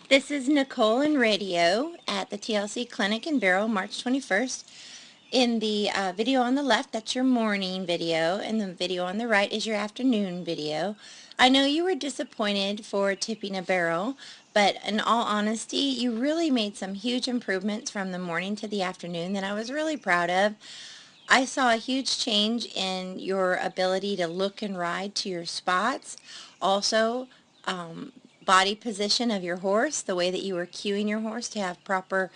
This is Nicole in radio at the TLC Clinic in Vero, March 21st. In the video on the left, that's your morning video, and the video on the right is your afternoon video. I know you were disappointed for tipping a barrel, but in all honesty, you really made some huge improvements from the morning to the afternoon that I was really proud of. I saw a huge change in your ability to look and ride to your spots. Also, body position of your horse, the way that you were cueing your horse to have proper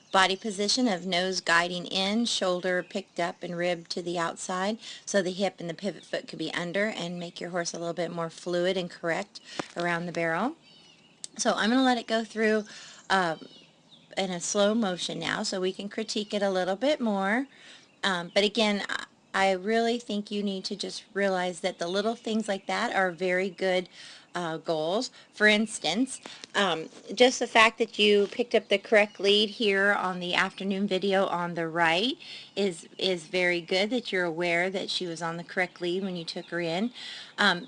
body position of nose guiding in, shoulder picked up and rib to the outside, so the hip and the pivot foot could be under and make your horse a little bit more fluid and correct around the barrel. So I'm going to let it go through in a slow motion now so we can critique it a little bit more. But again, I really think you need to just realize that the little things like that are very good goals. For instance, just the fact that you picked up the correct lead here on the afternoon video on the right is very good, that you're aware that she was on the correct lead when you took her in.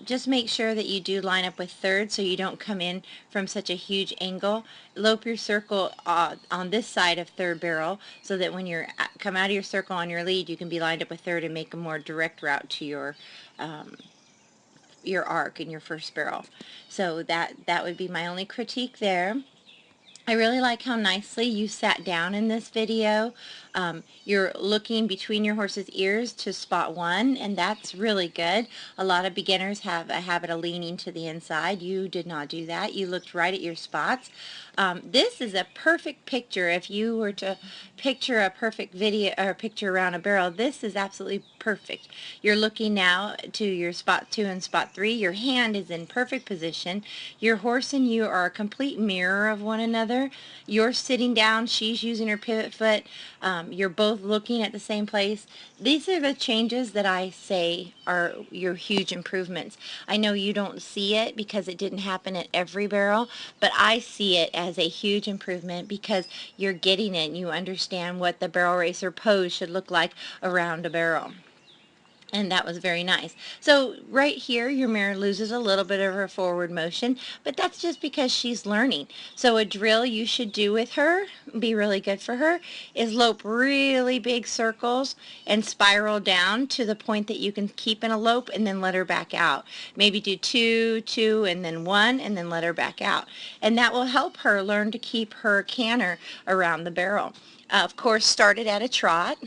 Just make sure that you do line up with third so you don't come in from such a huge angle. Lope your circle on this side of third barrel so that when you come out of your circle on your lead, you can be lined up with third and make a more direct route to your arc in your first barrel. So that would be my only critique there. I really like how nicely you sat down in this video. You're looking between your horse's ears to spot one, and that's really good. A lot of beginners have a habit of leaning to the inside. You did not do that. You looked right at your spots. This is a perfect picture. If you were to picture a perfect video or picture around a barrel, this is absolutely perfect. You're looking now to your spot 2 and spot 3. Your hand is in perfect position. Your horse and you are a complete mirror of one another. You're sitting down, she's using her pivot foot. You're both looking at the same place. These are the changes that I say are your huge improvements. I know you don't see it because it didn't happen at every barrel, but I see it as a huge improvement because you're getting it and you understand what the barrel racer pose should look like around a barrel. And that was very nice. So right here, your mare loses a little bit of her forward motion, but that's just because she's learning. So a drill you should do with her, be really good for her, is lope really big circles and spiral down to the point that you can keep in a lope and then let her back out. Maybe do 2, 2, and then 1, and then let her back out. And that will help her learn to keep her canter around the barrel. Of course, start it at a trot.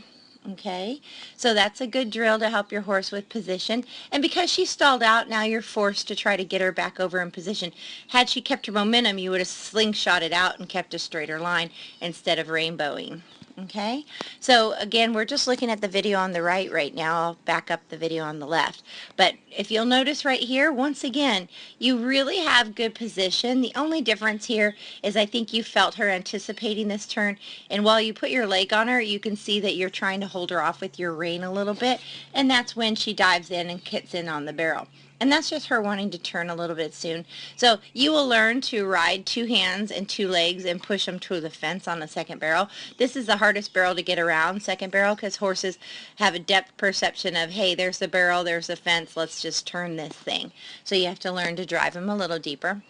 Okay, so that's a good drill to help your horse with position. And because she stalled out, now you're forced to try to get her back over in position. Had she kept her momentum, you would have slingshotted out and kept a straighter line instead of rainbowing. Okay, so again, we're just looking at the video on the right now. I'll back up the video on the left. But if you'll notice right here, once again, you really have good position. The only difference here is I think you felt her anticipating this turn, and while you put your leg on her, you can see that you're trying to hold her off with your rein a little bit, and that's when she dives in and kicks in on the barrel. And that's just her wanting to turn a little bit soon. So you will learn to ride 2 hands and 2 legs and push them to the fence on the second barrel. This is the hardest barrel to get around, second barrel, because horses have a depth perception of, hey, there's the barrel, there's the fence, let's just turn this thing. So you have to learn to drive them a little deeper.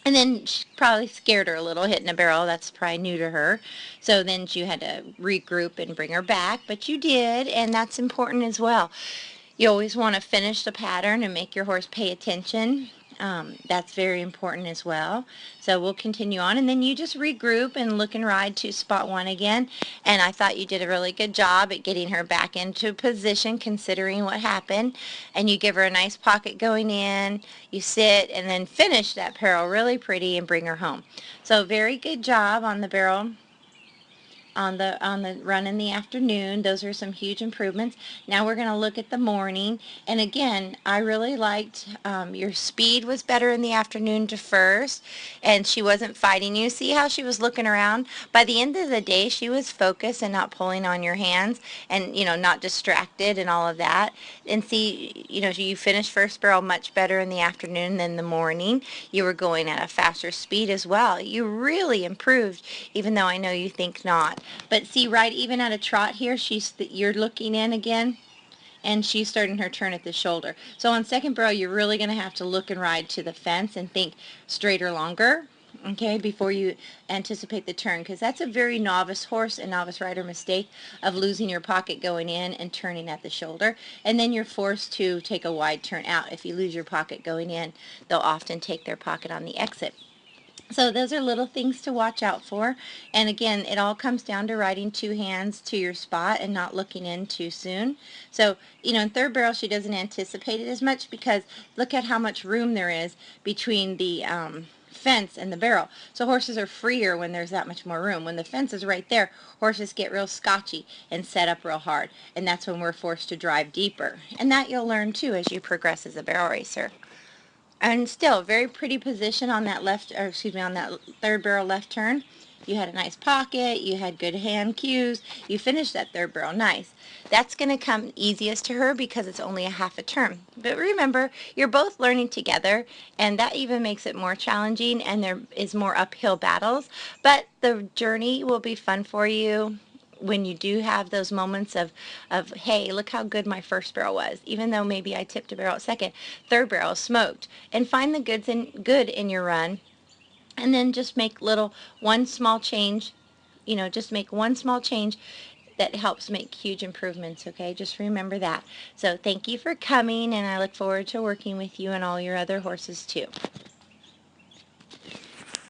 And then she probably scared her a little, hitting a barrel. That's probably new to her. So then you had to regroup and bring her back. But you did, and that's important as well. You always want to finish the pattern and make your horse pay attention. That's very important as well. So we'll continue on, and then you just regroup and look and ride to spot 1 again. And I thought you did a really good job at getting her back into position considering what happened. And you give her a nice pocket going in, you sit, and then finish that barrel really pretty and bring her home. So very good job on the barrel. On the run in the afternoon. Those are some huge improvements. Now we're going to look at the morning. And again, I really liked your speed was better in the afternoon to first, and she wasn't fighting you. See how she was looking around? By the end of the day, she was focused and not pulling on your hands and, not distracted and all of that. And see, you finished first barrel much better in the afternoon than the morning. You were going at a faster speed as well. You really improved, even though I know you think not. But see, right, even at a trot here, you're looking in again, and she's starting her turn at the shoulder. So on second barrel, you're really going to have to look and ride to the fence and think straighter, longer. okay, before you anticipate the turn, because that's a very novice horse and novice rider mistake of losing your pocket going in and turning at the shoulder, and then you're forced to take a wide turn out. If you lose your pocket going in, they'll often take their pocket on the exit. So those are little things to watch out for. And again, it all comes down to riding two hands to your spot and not looking in too soon. So, in third barrel, she doesn't anticipate it as much because look at how much room there is between the fence and the barrel. So horses are freer when there's that much more room. When the fence is right there, horses get real scotchy and set up real hard. And that's when we're forced to drive deeper. And that you'll learn too as you progress as a barrel racer. And still, very pretty position on that on that third barrel left turn. You had a nice pocket, you had good hand cues, you finished that third barrel nice. That's going to come easiest to her because it's only a half a turn. But remember, you're both learning together, and that even makes it more challenging, and there is more uphill battles. But the journey will be fun for you when you do have those moments of, hey, look how good my first barrel was, even though maybe I tipped a barrel at second, third barrel smoked. And find the good in your run, and then just make one small change, just make one small change that helps make huge improvements, okay? Just remember that. So thank you for coming, and I look forward to working with you and all your other horses too.